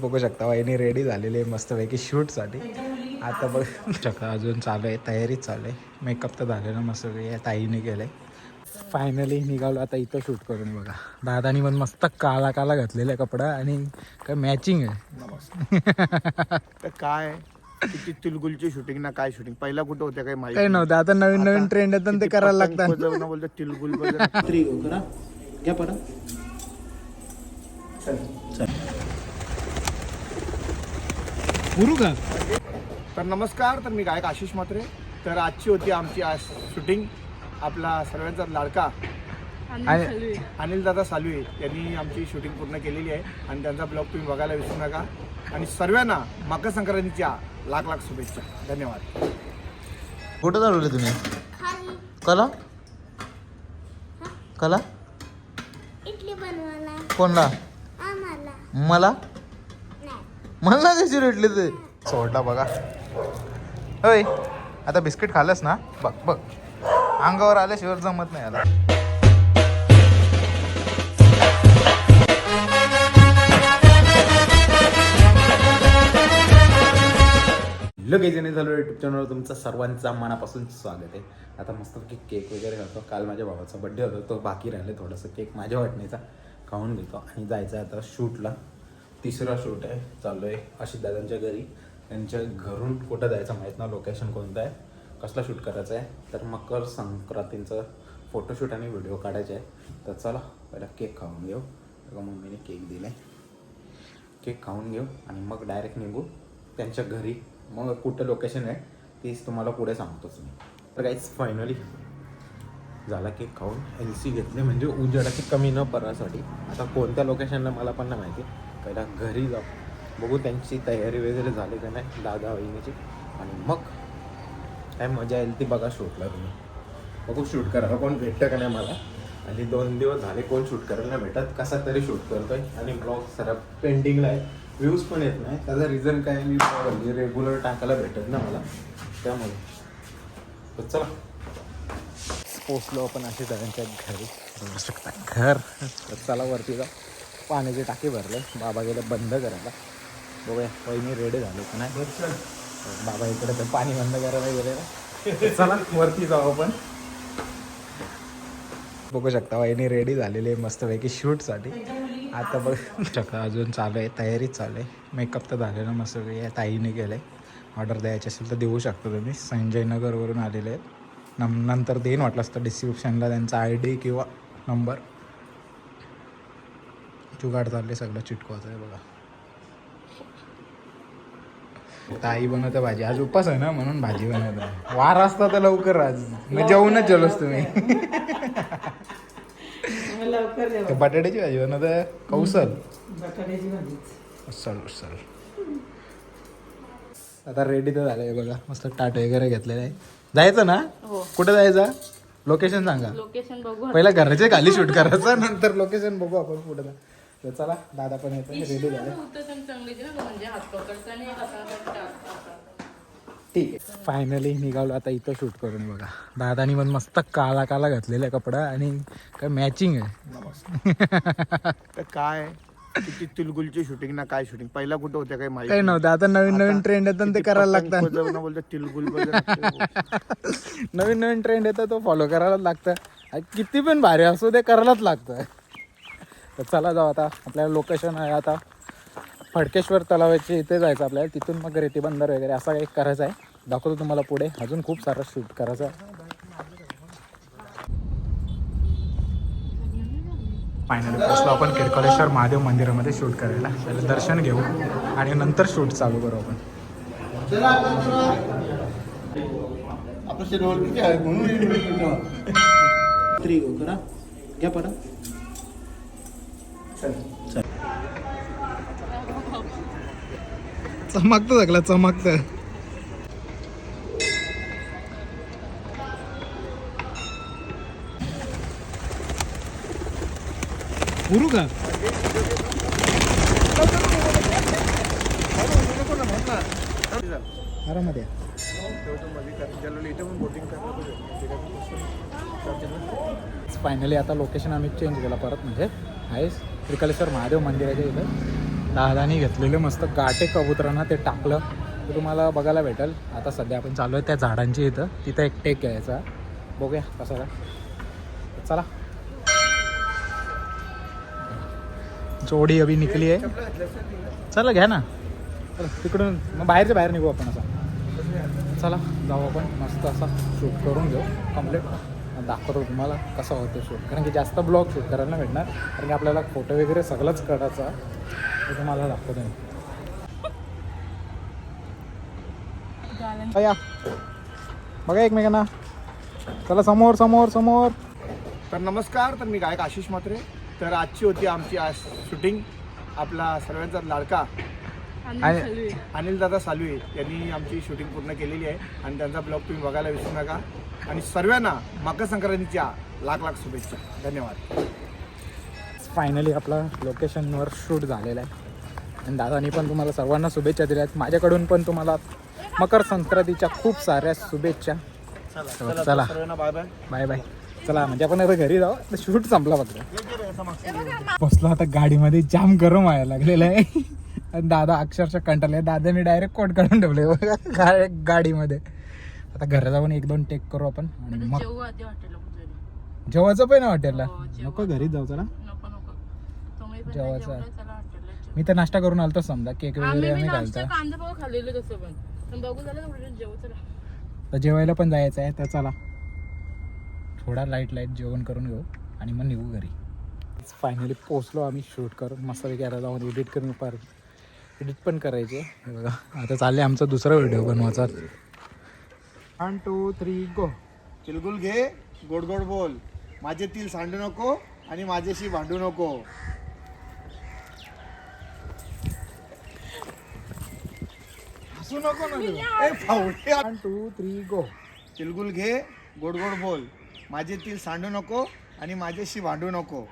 बघू शकता वहिनी रेडी झालेली आहे मस्तपैकी शूटसाठी. आता बघ शकता अजून चालू आहे, तयारी चालू आहे. मेकअप तर झालेला मस्तपैकी ताईने केलं आहे. फायनली निघालो आता इथं शूट करून. बघा दादानी पण मस्त काला काला घातलेला कपडा आणि काय मॅचिंग आहे. तर काय किती तिलगुलची शूटिंग ना काय शूटिंग पहिला कुठं होत्या काही माहिती काही नव्हतं. आता नवीन नवीन ट्रेंड येतात ते करायला लागतात. बोलतो तिलगुल घ्या पडा. का तर नमस्कार. तर मी गायक आशिष म्हात्रे. तर आजची होती आमची आज शूटिंग. आपला सर्वांचा लाडका अनिल दादा सालवे यांनी आमची शूटिंग पूर्ण केलेली आहे आणि त्यांचा ब्लॉग तुम्ही बघायला विसरू नका. आणि सर्वांना मकर संक्रांतीच्या लाख लाख शुभेच्छा. धन्यवाद. कुठं चालवले तुम्ही? कला कला इडली बनवायला कोणला? आम्हाला मला मला कशी रेटली ते सोडला. बघा होय आता बिस्किट खाल्लंस ना. बघ बघ अंगावर आल्याशिवाय जमत नाही याला. लगेच नाही झालं. यूट्यूब चॅनलवर तुमचं सर्वांचा मनापासून स्वागत आहे. आता मस्तपैकी केक वगैरे खातो. काल माझ्या भावाचा बड्डे होता, तो बाकी राहिले थोडंसं केक माझ्या वाटणीचा खाऊन घेतो आणि जायचं आहे आता शूटला. तिसरा शूट आहे चालू आहे आशिष दादांच्या घरी. त्यांच्या घरून कुठं जायचं माहीत ना, लोकेशन कोणतं आहे, कसला शूट करायचं आहे. तर मकर संक्रांतीचं फोटोशूट आणि व्हिडिओ काढायचे आहे. तर चला पहिला केक खाऊन घेऊ. बघा मम्मीने केक दिला आहे. केक खाऊन घेऊ आणि मग डायरेक्ट निघू त्यांच्या घरी. मग कुठं लोकेशन आहे तीच तुम्हाला पुढे सांगतोच मी. तर काहीच फायनली झाला केक खाऊन. LC घेतले म्हणजे उजेडाची कमी न पडण्यासाठी. आता कोणत्या लोकेशनला मला पण नाही माहिती. पहिला घरी जाऊ बघू त्यांची तयारी वगैरे झाली का नाही दादा वहिनीची. आणि मग काय मजा येईल ती बघा शूटला. तुम्ही बघू शूट करायला कोण भेटतं का नाही मला. आणि 2 दिवस झाले कोण शूट करायला नाही भेटत. कसा तरी शूट करतोय आणि ब्लॉग सर पेंडिंगला आहे. व्ह्यूज पण येत नाही. त्याचा रिझन काय, मी म्हणजे रेग्युलर टाकायला भेटत ना मला, त्यामुळे. तर चला पोचलो आपण अशी दादांच्या घरी. बघू शकता घर. तर चला वरती जा. पाण्याची टाकी भरले. बाबा गेले बंद करायला. बघूया वहिनी रेडी झाले का नाही. बाबा इकडे तर पाणी बंद करायला गेले ना. चला वरती जाऊ आपण. बघू शकता वहिनी रेडी झालेली आहे मस्तपैकी शूटसाठी. आता बघ शकता अजून चालू आहे, तयारी चालू आहे. मेकअप तर झालेला मस्तपैकी ताईने केलं आहे. ऑर्डर द्यायची असेल तर देऊ शकता तुम्ही. संजयनगरवरून आलेले आहेत. नंतर देईन वाटलं असतं डिस्क्रिप्शनला त्यांचा ID किंवा नंबर. जुगाड चालले सगळं चिटकवायचं आहे. बघा ताई बनवतं भाजी. आज उपास आहे ना म्हणून भाजी बनवत आहे. वार असता तर लवकर आज मग जेवूनच जेलोस तुम्ही. ते बटाट्याची भाजी बनवत कौसल. उसल आता रेडी तर झालंय. बघा मस्त टाट वगैरे घेतलेलं आहे. जायचं ना. कुठं जायचं लोकेशन सांगा. लोकेशन बघू. पहिला घराच्या खाली शूट करायचं, नंतर लोकेशन बघू आपण पुढे. तर चला दादा पण येतो. रेडी झाले. ठीक आहे फायनली निघालो आता इथं शूट करून. बघा दादानी पण मस्त काला काला घातलेला कपडा आणि काय मॅचिंग आहे. तर काय किती तिलगुलची शूटिंग ना काय शूटिंग पहिला कुठं होत्या काही माहिती काही नव्हतं. आता नवीन नवीन ट्रेंड येतात ते करायला लागतात. बोलतो तिलगुल नवीन नवीन ट्रेंड येतात तो फॉलो करायलाच लागतं. किती पण भारी असो ते करायलाच लागतं. तर चला जाऊ आता. आपल्याला लोकेशन आहे आता फडकेश्वर तलावाचे इथे जायचं आपल्याला. तिथून मग रेती बंदर वगैरे असा काही करायचं आहे. दाखवतो तुम्हाला पुढे. अजून खूप सारं शूट करायचं आहे. फायनली पोचलो आपण किरकोळेश्वर महादेव मंदिरामध्ये शूट करायला. पहिलं दर्शन घेऊ आणि नंतर शूट चालू करू आपण. घ्या पडा. चमकतं सगळं चमकतं. उरू का आरामात या. फायनली आता लोकेशन आम्ही चेंज केला परत. म्हणजे आहे त्रिकलेश्वर महादेव मंदिराच्या इथं. दादानी घेतलेले मस्त गाटे कबुतरांना ते टाकलं ते तुम्हाला बघायला भेटेल. आता सध्या आपण चालू आहे त्या झाडांची इथं, तिथं एक टेक घ्यायचा. बघूया कसं काय. चला जोडी अभी निघली आहे. चला घ्या ना, चला तिकडून मग बाहेरच्या बाहेर निघू आपण. असा चला जाऊ आपण मस्त असा शूट करून घेऊ कम्प्लीट. दाखवतो तुम्हाला कसं होतं शूट, कारण की जास्त ब्लॉग शूट करायला नाही भेटणार, कारण की आपल्याला फोटो वगैरे सगळंच काढायचं. ते तुम्हाला दाखवतो मी. या बघा एकमेकांना. चला समोर समोर समोर. तर नमस्कार, तर मी गायक आशिष म्हात्रे. तर आजची होती आमची आज शूटिंग. आपला सर्वांचा लाडका अनिल दादा सालवे यांनी आमची शूटिंग पूर्ण केलेली आहे आणि त्यांचा ब्लॉग तुम्ही बघायला विसरू नका. आणि सर्वांना मकर संक्रांतीच्या लाख लाख शुभेच्छा. धन्यवाद. फायनली आपला लोकेशनवर शूट झालेला आहे आणि दादानी पण तुम्हाला सर्वांना शुभेच्छा दिल्या आहेत. माझ्याकडून पण तुम्हाला मकर संक्रांतीच्या खूप साऱ्या शुभेच्छा. चला सर्वांना बाय बाय. Bye bye. चला म्हणजे आपण आता घरी जाऊ. शूट संपला फक्त. बसलो आता गाडीमध्ये, जाम गरम व्हायला लागलेलं आहे आणि दादा अक्षरशः कंटाळले. दादाने डायरेक्ट कोट काढून ठेवले बघा गाडीमध्ये. आता घरी जाऊन 1-2 टेक करू आपण आणि मग जेवायचं पण हॉटेलला. नको घरीच जाऊ. चला जेवायचं. मी तर नाश्ता करून आलतो समजा, केक वगैरे आम्ही घालतो. तर जेवायला पण जायचं आहे. तर चला थोडा लाईट जेवण करून घेऊ आणि मग निघू घरी. फायनली पोचलो आम्ही शूट करून मस्तपैकी. आता जाऊन एडिट पण करायचे. बघा आता चालले आमचा दुसरा व्हिडिओ बनवायचा. 1 2 3 गो. चिलगुल घे, गोड गोड बोल, माझे तिल सांडू नको आणि माझ्याशी भांडू नको. हसू नको ना तू. ए फावडे. 1 2 3 गो. चिलगुल घे, गोड गोड बोल, माझे तिल सांडू नको आणि माझ्याशी भांडू नको.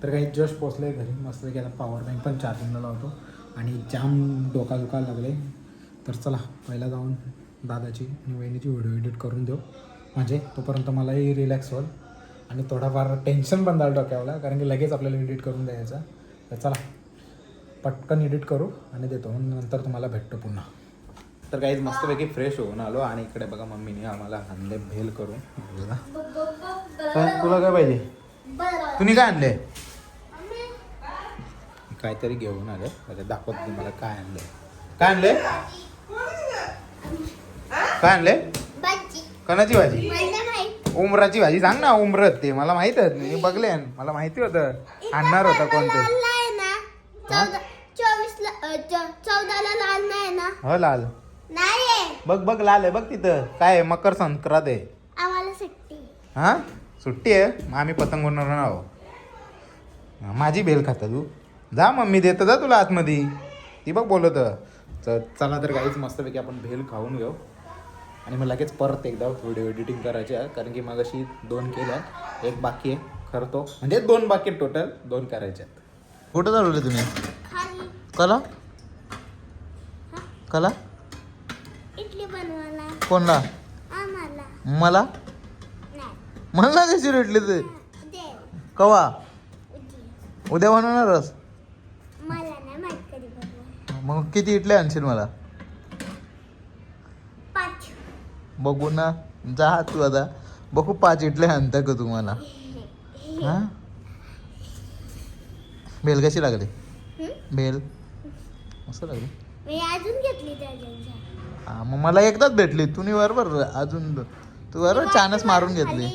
तर काही जस्ट पोचले घरी मस्तपैकी. आता पॉवर बँक पण चार्जिंगला लावतो आणि जाम डोका दुखायला लागले. तर चला पहिला जाऊन दादाची आणि वहिनीची व्हिडिओ एडिट करून देऊ, म्हणजे तोपर्यंत मलाही रिलॅक्स होईल आणि थोडाफार टेन्शन पण झालं डोक्यावला, कारण की लगेच आपल्याला एडिट करून द्यायचं. तर चला पटकन एडिट करू आणि देतो, नंतर तुम्हाला भेटतो पुन्हा. तर काहीच मस्तपैकी फ्रेश होऊन आलो आणि इकडे बघा मम्मीने आम्हाला आणले भेल करून. तुला काय पाहिजे? तुम्ही काय आणले? काहीतरी घेऊन आले. अरे दाखवतो तुम्हाला काय आणले. काय आणले? काय आणले? कणाची भाजी? उमराची भाजी. सांग ना उमरत. ते मला माहित आहे, मी बघले, मला माहिती होतं आणणार होता कोणतं. 14ला लाल नाही ना? हो लाल. नाही बघ बघ लाल आहे बघ तिथं. काय आहे? मकर संक्रांत आहे. आम्हाला सुट्टी. हा सुट्टी आहे. मग आम्ही पतंग उडणार आहो. माझी बेल खाता तू? जा मम्मी देतं जा तुला आतमध्ये. ती बघ बोलत. चला तर काहीच मस्तपैकी आपण भेल खाऊन घेऊ आणि मग लगेच परत एकदा व्हिडिओ एडिटिंग करायची आहे, कारण की मग अशी 2 केल्या, 1 बाकी आहे. करतो म्हणजे 2 बाकी टोटल, 2 करायचे आहेत. कुठं चालवले तुम्ही? कला कला इडली बनवायला. कोणला? आम्हाला. मला नाही. मला कशी भेटली ते? दे. कवा? उद्या. उद्या बनवणारच? मला नाही माहित कधी बनवायला. मग किती इडल्या आणशील मला? 5. बघू ना. जा तू आता बघू 5 इडल्या आणता का तुम्हाला? हा बेल कशी लागली? बेल मस्त लागली. मी अजून घेतली त्याच्या. हा मग मला एकदाच भेटली. तुम्ही बरोबर अजून तू बरोबर छानच मारून घेतली.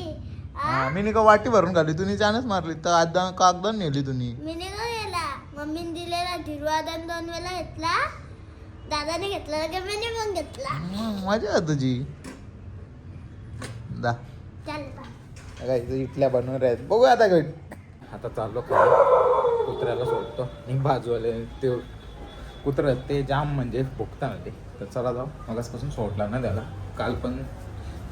हा मी का वाटी भरून खाल्ली, तुम्ही छानच मारली. तर कागदान नेली तुम्ही. मी नाही गेला. मम्मीने दिलेला धीरवादन 2 वेळा घेतला. दादाने घेतला की मी पण घेतला. मजा आहे तुझी. जा चल इथल्या बनवून राहत बघू आता. आता चाललो कुत्र्याला सोडतो आणि बाजूवाले ते कुत्रं ते जाम म्हणजे भुकता ना ते. तर चला जाऊ. मगासपासून सोडला ना त्याला. काल पण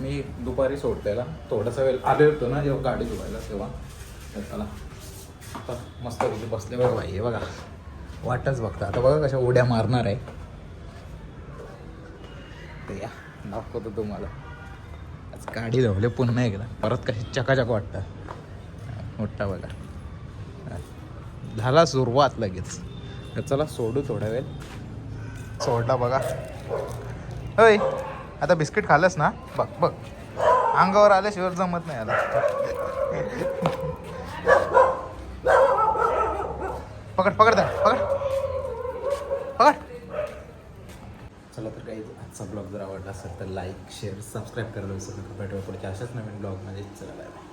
मी दुपारी सोडतायला थोडासा वेळ आले होतो ना जेव्हा गाडी धुवायला तेव्हा. तर चला आता मस्त तिथे बसले बघा भाई. हे बघा वाटच बघता. आता बघा कशा उड्या मारणार आहे ते. या दाखवतो तुम्हाला. आज गाडी धावले पुन्हा एकदा परत कशी चकाचक वाटतं मोठा बघा झाला सुरुवात लगेच तर चला सोडू थोडा वेळ सोडला बघा होय आता बिस्किट खाल्लंस ना बघ बघ अंगावर आल्याशिवाय जमत नाही आला पकड पकड द्या पकड पकड चला तर काही आजचा ब्लॉग जर आवडला असेल तर लाईक शेअर सबस्क्राईब करायला विसरू नका भेटूया पुढच्या अशाच नवीन ब्लॉगमध्ये चला बाय.